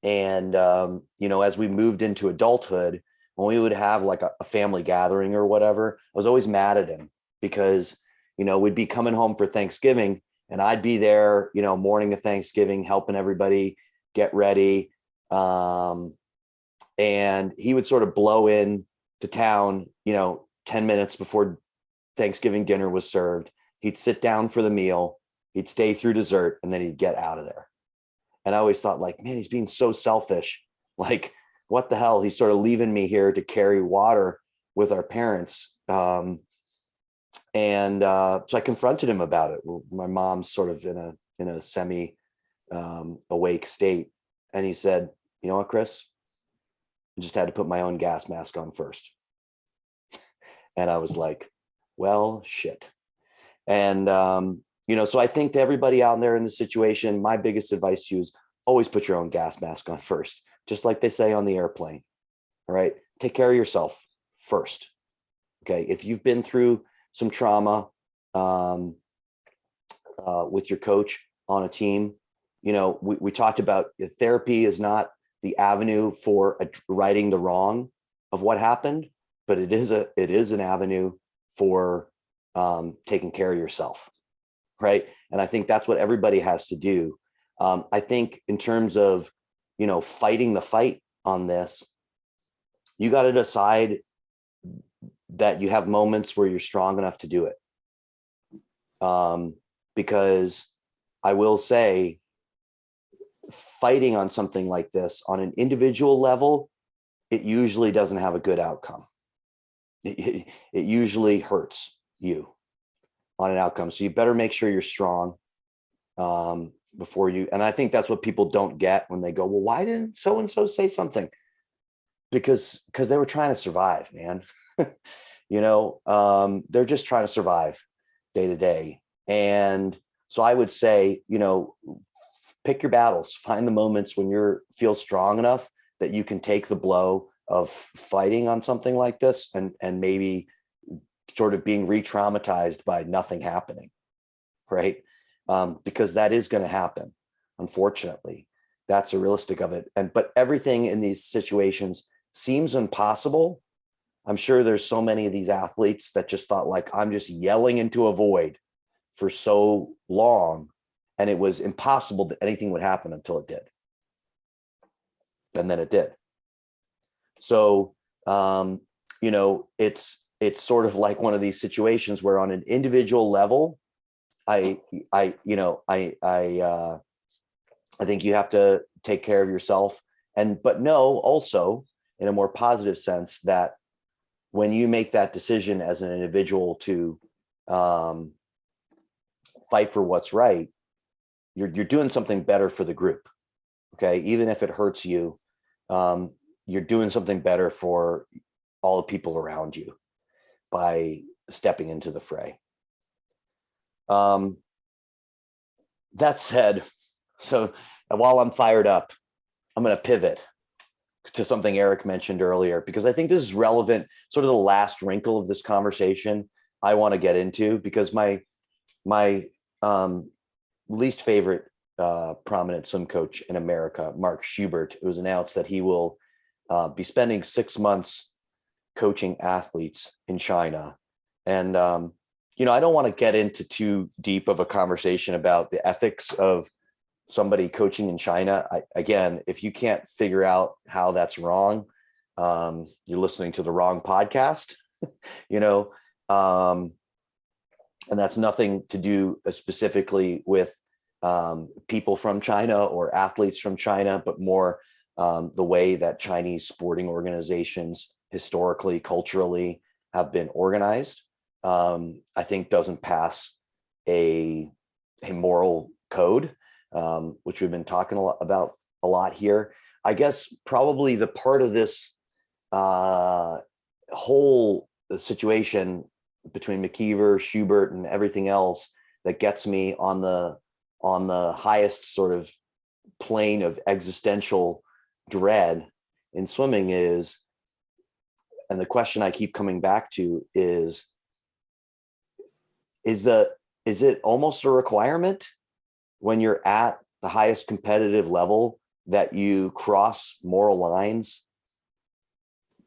And, as we moved into adulthood, when we would have like a family gathering or whatever, I was always mad at him because, we'd be coming home for Thanksgiving and I'd be there, morning of Thanksgiving, helping everybody get ready. And he would sort of blow in to town, 10 minutes before Thanksgiving dinner was served. He'd sit down for the meal, he'd stay through dessert, and then he'd get out of there. And I always thought, like, man, he's being so selfish. Like, what the hell? He's sort of leaving me here to carry water with our parents. So I confronted him about it. My mom's sort of in a semi awake state. And he said, you know what, Chris? I just had to put my own gas mask on first. And I was like, well, shit. And, so I think to everybody out there in the situation, my biggest advice to you is always put your own gas mask on first, just like they say on the airplane. All right. Take care of yourself first. Okay. If you've been through some trauma with your coach on a team, we talked about therapy is not the avenue for righting the wrong of what happened, but it is an avenue for taking care of yourself. Right. And I think that's what everybody has to do. I think in terms of, fighting the fight on this, you got to decide that you have moments where you're strong enough to do it. Because I will say, fighting on something like this on an individual level, it usually doesn't have a good outcome. It usually hurts you on an outcome. So you better make sure you're strong before you. And I think that's what people don't get when they go, well, why didn't so-and-so say something? Because they were trying to survive, man. They're just trying to survive day to day. And so I would say, pick your battles, find the moments when feel strong enough that you can take the blow of fighting on something like this and maybe sort of being re-traumatized by nothing happening, right? Because that is going to happen. Unfortunately, that's a realistic of it. But everything in these situations seems impossible. I'm sure there's so many of these athletes that just thought, like, I'm just yelling into a void for so long, and it was impossible that anything would happen until it did. And then it did. So, it's sort of like one of these situations where on an individual level, I think you have to take care of yourself, but know also in a more positive sense that when you make that decision as an individual to fight for what's right, you're doing something better for the group. Okay. Even if it hurts you, you're doing something better for all the people around you by stepping into the fray. That said, so while I'm fired up, going to pivot to something Eric mentioned earlier, because I think this is relevant, sort of the last wrinkle of this conversation I want to get into, because my least favorite prominent swim coach in America, Mark Schubert, it was announced that he will be spending 6 months coaching athletes in China. And, I don't want to get into too deep of a conversation about the ethics of somebody coaching in China. Again, if you can't figure out how that's wrong, you're listening to the wrong podcast, and that's nothing to do specifically with people from China or athletes from China, but more the way that Chinese sporting organizations historically, culturally have been organized. I think doesn't pass a moral code, which we've been talking about a lot here. I guess probably the part of this whole situation between McKeever, Schubert, and everything else that gets me on the highest sort of plane of existential dread in swimming is, and the question I keep coming back to is it almost a requirement when you're at the highest competitive level that you cross moral lines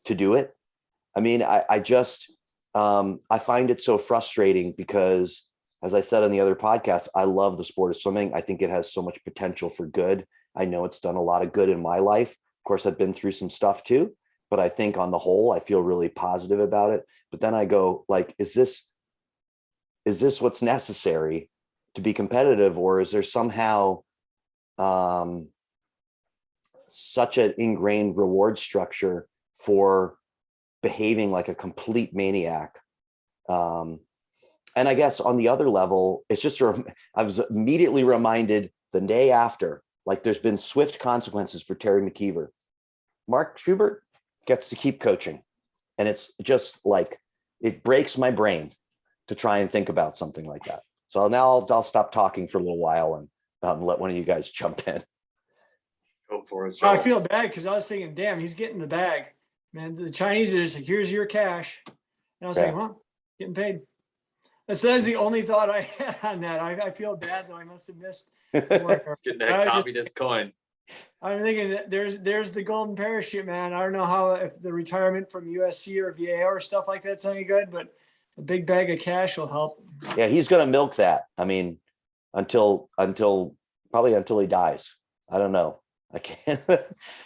to do it? I mean, I find it so frustrating because, as I said on the other podcast, I love the sport of swimming. I think it has so much potential for good. I know it's done a lot of good in my life. Of course, I've been through some stuff too, but I think on the whole, I feel really positive about it. But then I go, like, is this what's necessary to be competitive, or is there somehow such an ingrained reward structure for behaving like a complete maniac? And I guess on the other level, it's just, I was immediately reminded the day after, like, there's been swift consequences for Teri McKeever. Mark Schubert gets to keep coaching. And it's just like, it breaks my brain to try and think about something like that. So now I'll stop talking for a little while and let one of you guys jump in. Go for it. I feel bad because I was thinking, damn, he's getting the bag. Man, the Chinese are just like, here's your cash. And I was saying, well, getting paid. So that's the only thought I had on that. I feel bad though. I must have missed work. It's getting that communist coin. I'm thinking that there's the golden parachute, man. I don't know how, if the retirement from USC or VA or stuff like that's any good, but a big bag of cash will help. Yeah, he's going to milk that. I mean, until he dies. I don't know. I can't.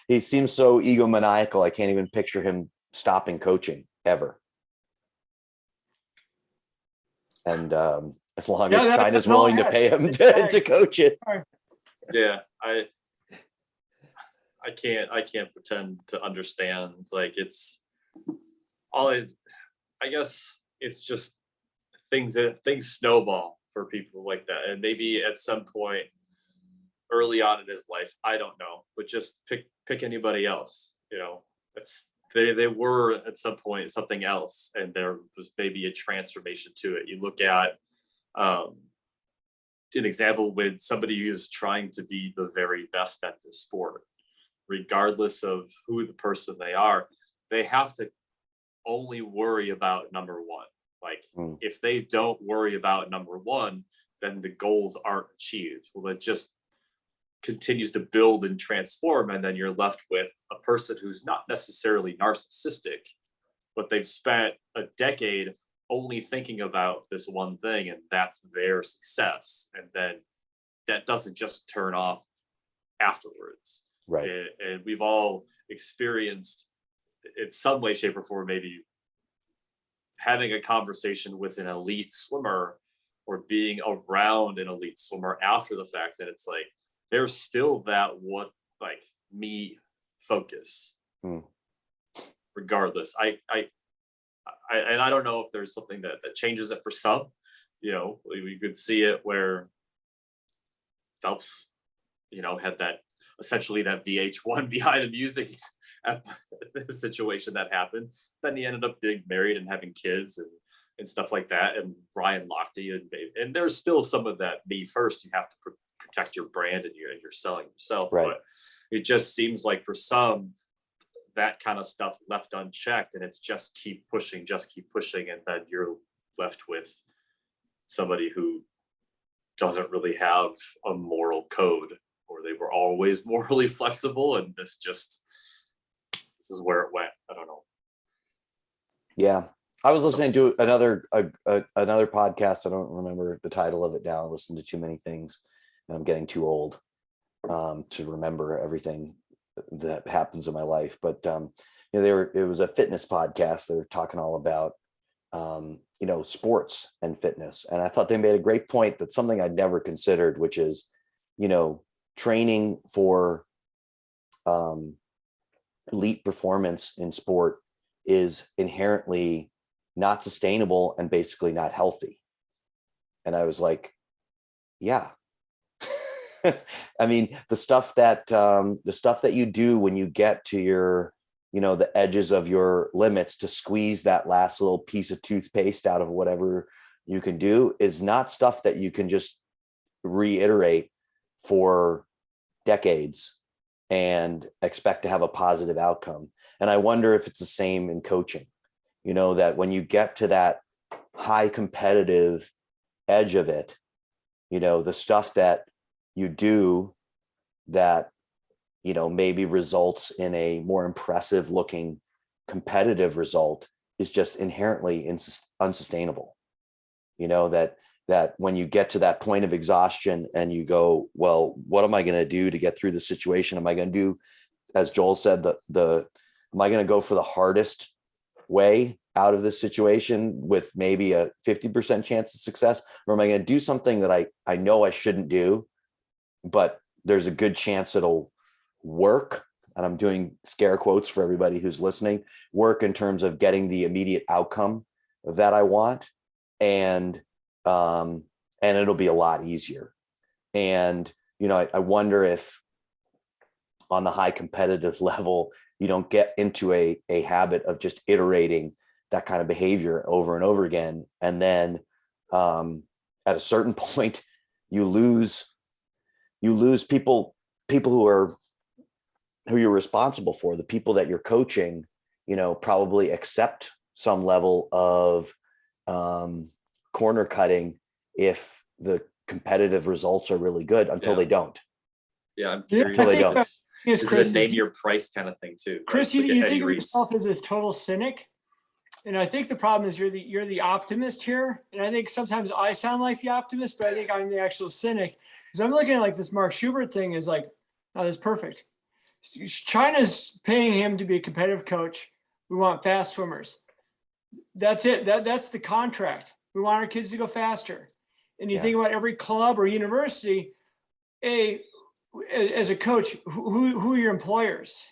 He seems so egomaniacal. I can't even picture him stopping coaching ever. And as long as China's willing to pay him to coach it. Yeah, I can't pretend to understand. Like, it's all I guess it's just things snowball for people like that. And maybe at some point early on in his life, I don't know, but just pick anybody else, it's they were at some point something else, and there was maybe a transformation to it. You look at an example with somebody who's trying to be the very best at the sport, regardless of who the person they are, they have to only worry about number one. Like, if they don't worry about number one, then the goals aren't achieved. Well, it just continues to build and transform, and then you're left with a person who's not necessarily narcissistic, but they've spent a decade only thinking about this one thing, and that's their success. And then that doesn't just turn off afterwards. Right. And we've all experienced, in some way, shape, or form, maybe having a conversation with an elite swimmer or being around an elite swimmer after the fact, that it's like, there's still that me focus. Regardless. I don't know if there's something that changes it for some. We could see it where Phelps, had that, essentially that VH1 behind the music situation that happened. Then he ended up getting married and having kids and stuff like that. And Ryan Lochte, and there's still some of that me first. You have to protect your brand, and you're selling yourself. Right. But it just seems like for some, that kind of stuff left unchecked, and it's just keep pushing, and then you're left with somebody who doesn't really have a moral code, or they were always morally flexible, and this is where it went. I don't know. Yeah. I was listening to another podcast. I don't remember the title of it now. I listened to too many things, and I'm getting too old to remember everything that happens in my life. But it was a fitness podcast. They were talking all about sports and fitness, and I thought they made a great point. That's something I'd never considered, which is training for elite performance in sport is inherently not sustainable and basically not healthy. And I was like, yeah. I mean, the stuff that you do when you get to your, the edges of your limits to squeeze that last little piece of toothpaste out of whatever you can do is not stuff that you can just reiterate for decades and expect to have a positive outcome. And I wonder if it's the same in coaching, that when you get to that high competitive edge of it, the stuff that you do that, maybe results in a more impressive looking competitive result is just inherently unsustainable. That when you get to that point of exhaustion and you go, well, what am I going to do to get through the situation? Am I going to do, as Joel said, am I going to go for the hardest way out of this situation with maybe a 50% chance of success? Or am I going to do something that I know I shouldn't do, but there's a good chance it'll work? And I'm doing scare quotes for everybody who's listening. Work in terms of getting the immediate outcome that I want. And it'll be a lot easier. And, I wonder if on the high competitive level, you don't get into a habit of just iterating that kind of behavior over and over again. And then at a certain point, you lose people who you're responsible for. The people that you're coaching, probably accept some level of corner cutting if the competitive results are really good until they don't. Yeah, I'm curious. Until they don't. Is it a name your price kind of thing too? Chris, right? you think of yourself as a total cynic, and I think the problem is you're the optimist here, and I think sometimes I sound like the optimist, but I think I'm the actual cynic, because I'm looking at like this Mark Schubert thing is like, oh, that's perfect. China's paying him to be a competitive coach. We want fast swimmers. That's it. That's the contract. We want our kids to go faster. And you think about every club or university, as a coach, who are your employers?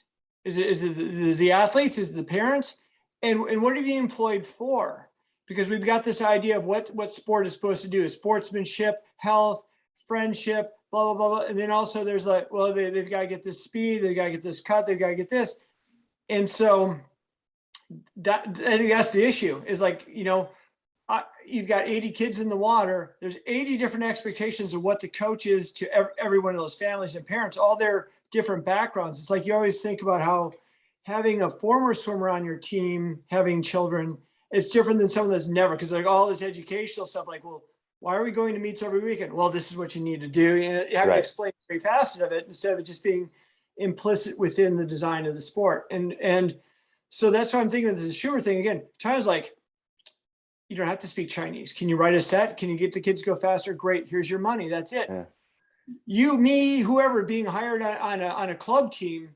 Is it the athletes? Is it the parents? And what are you being employed for? Because we've got this idea of what sport is supposed to do: sportsmanship, health, friendship, blah, blah, blah, blah. And then also there's like, well, they've got to get this speed, they've got to get this cut, they've got to get this. And so I think that's the issue is like, you've got 80 kids in the water. There's 80 different expectations of what the coach is to every one of those families and parents, all their different backgrounds. It's like you always think about how having a former swimmer on your team, having children, it's different than someone that's never, because like all this educational stuff, like, well, why are we going to meets every weekend? Well, this is what you need to do. You have to explain every facet of it instead of it just being implicit within the design of the sport. And so that's why I'm thinking of the Schubert thing again. China's like, you don't have to speak Chinese. Can you write a set? Can you get the kids to go faster? Great. Here's your money. That's it. Yeah. You, me, whoever being hired on a club team,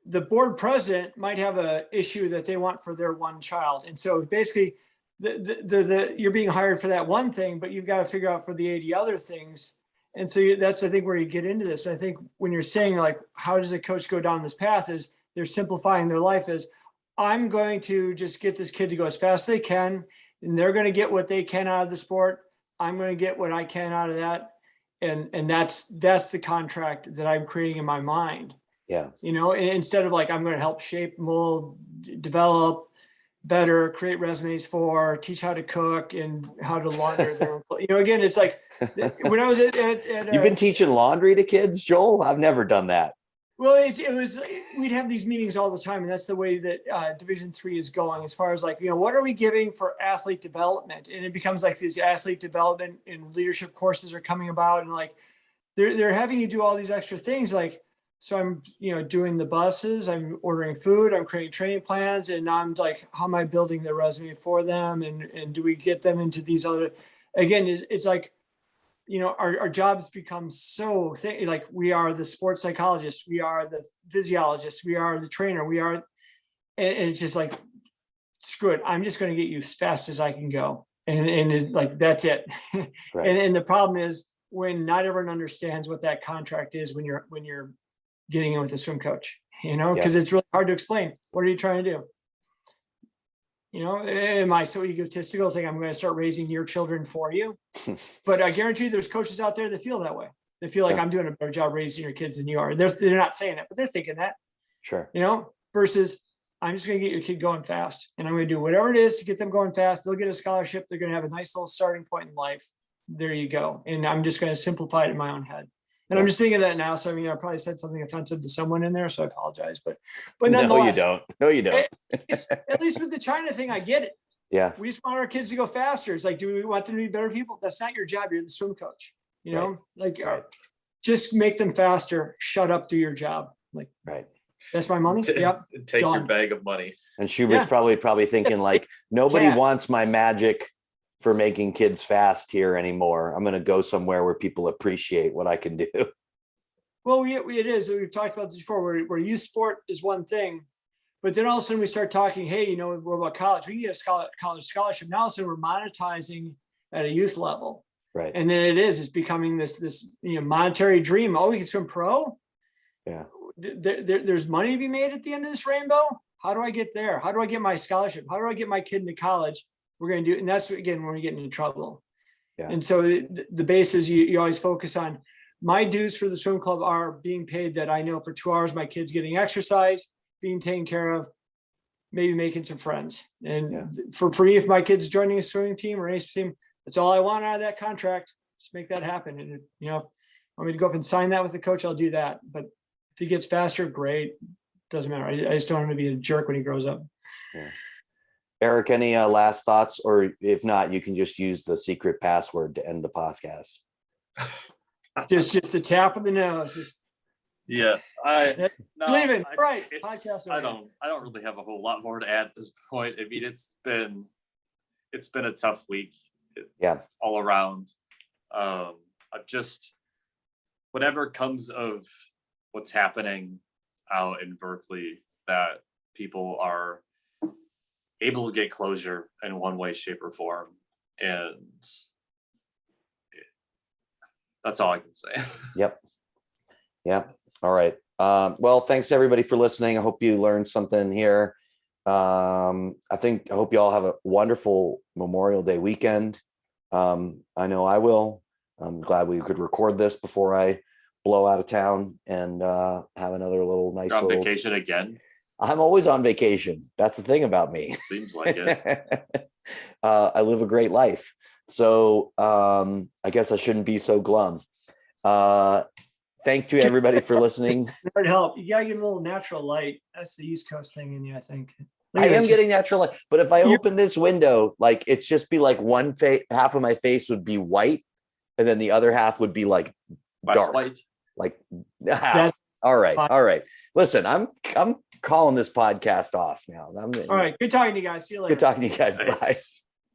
the board president might have a issue that they want for their one child. And so basically you're being hired for that one thing, but you've got to figure out for the 80 other things. And so that's, I think, where you get into this. And I think when you're saying like, how does a coach go down this path, is they're simplifying their life as, I'm going to just get this kid to go as fast as they can, and they're going to get what they can out of the sport. I'm going to get what I can out of that. And that's the contract that I'm creating in my mind. Yeah. Instead of like, I'm going to help shape, mold, develop better, create resumes for, teach how to cook and how to launder their, again, it's like when I was at you've been teaching laundry to kids, Joel? I've never done that. Well, it was, we'd have these meetings all the time, and that's the way that Division III is going, as far as like, what are we giving for athlete development? And it becomes like these athlete development and leadership courses are coming about, and like they're having you do all these extra things. Like, so I'm, doing the buses, I'm ordering food, I'm creating training plans, and now I'm like, how am I building their resume for them? And do we get them into these other, again, it's like, our jobs become so like we are the sports psychologist, we are the physiologist, we are the trainer, and it's just like, screw it, I'm just going to get you as fast as I can go. Like, that's it. Right. And the problem is when not everyone understands what that contract is when you're getting in with a swim coach, because it's really hard to explain. What are you trying to do? Am I so egotistical think I'm going to start raising your children for you? But I guarantee you there's coaches out there that feel that way. They feel like I'm doing a better job raising your kids than you are. They're not saying it, but they're thinking that. Sure. Versus I'm just going to get your kid going fast, and I'm going to do whatever it is to get them going fast. They'll get a scholarship. They're going to have a nice little starting point in life. There you go. And I'm just going to simplify it in my own head. And I'm just thinking that now. So, I probably said something offensive to someone in there, so I apologize. But nonetheless, No, you don't. At least with the China thing, I get it. Yeah. We just want our kids to go faster. It's like, do we want them to be better people? That's not your job. You're the swim coach. Just make them faster. Shut up. Do your job. Like, right. That's my money. Yep. Take Gone. your bag of money. And Schubert's probably thinking like, nobody wants my magic for making kids fast here anymore. I'm going to go somewhere where people appreciate what I can do. Well, it is. We've talked about this before, where youth sport is one thing, but then all of a sudden we start talking, hey, what about college? We can get a college scholarship. Now all of a sudden we're monetizing at a youth level. Right. And then it's becoming this monetary dream. Oh, we can swim pro? Yeah. There's money to be made at the end of this rainbow. How do I get there? How do I get my scholarship? How do I get my kid into college? We're going to do it. And that's, again, when we get into trouble. Yeah. And so the base is you always focus on, my dues for the swim club are being paid that I know for 2 hours, my kid's getting exercise, being taken care of, maybe making some friends. And for me, if my kid's joining a swimming team or any team, that's all I want out of that contract. Just make that happen. And, want me to go up and sign that with the coach, I'll do that. But if he gets faster, great. Doesn't matter. I just don't want him to be a jerk when he grows up. Yeah. Eric, any last thoughts? Or if not, you can just use the secret password to end the podcast. just the tap of the nose. Leaving. Right. Podcast. I don't really have a whole lot more to add at this point. I mean, it's been a tough week. All around. I'm just, whatever comes of what's happening out in Berkeley, that people are able to get closure in one way, shape, or form. And that's all I can say. Yep. Yeah. All right. Well, thanks everybody for listening. I hope you learned something here. I hope you all have a wonderful Memorial Day weekend. I know I will. I'm glad we could record this before I blow out of town and have another little nice. You're on vacation again? I'm always on vacation. That's the thing about me. Seems like it. I live a great life. So I guess I shouldn't be so glum. Thank you everybody for listening. That would help. You gotta get a little natural light. That's the East Coast thing in you, I think. I am getting natural light, but if I open this window, like it's just be like one half of my face would be white, and then the other half would be like dark. White. Like, all right. Listen, I'm calling this podcast off now. All right. Good talking to you guys. See you later. Good talking to you guys. Bye.